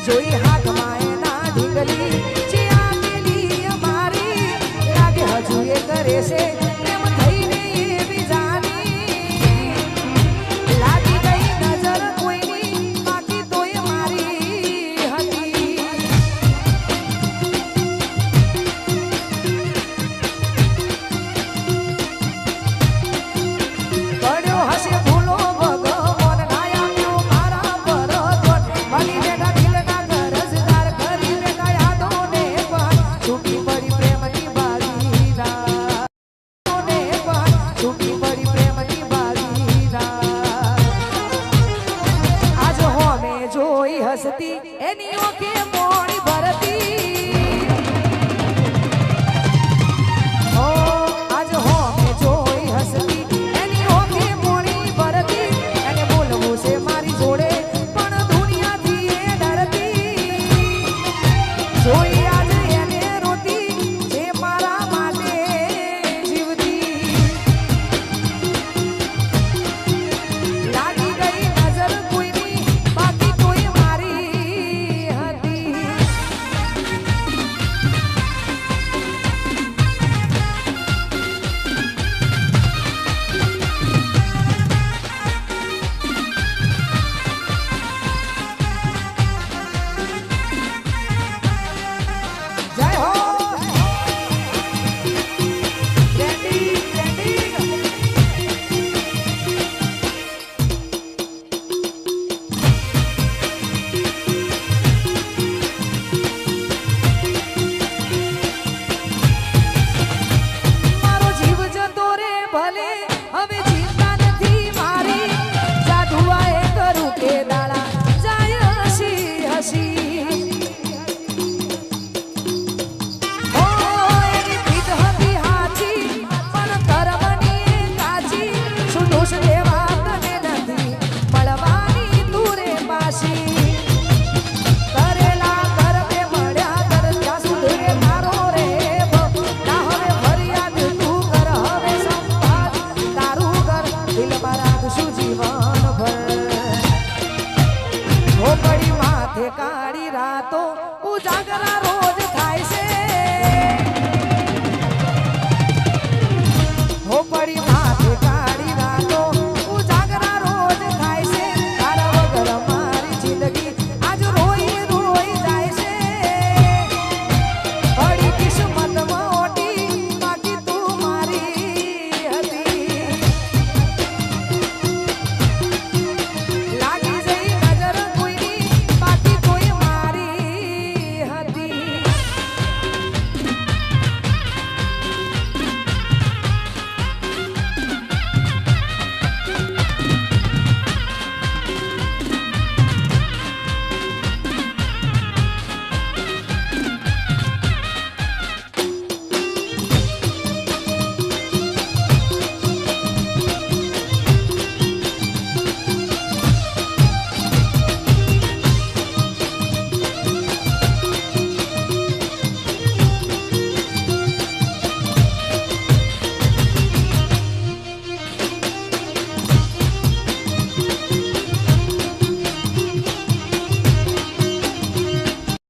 જોઈ હાથમાં એના ઢીંગલી જે આપેલી અમારી લાગે હજુ એ કરે છે એમ થઈને એવી જાની લાગી ગઈ નજર કોઈની બાકી તો એ મારી હતી પડ્યો હશે ભૂલો ભગવાન નાયા મ્યો મારા પર મળી બેઠા દિલના ગરજદાર કરી બેઠા યાદોને પણ છૂટી પડી પ્રેમની બારીના છૂટી પડી પ્રેમની બારીના આજ હોમે જોઈ હસતી એની ઓકે મોડી ભરતી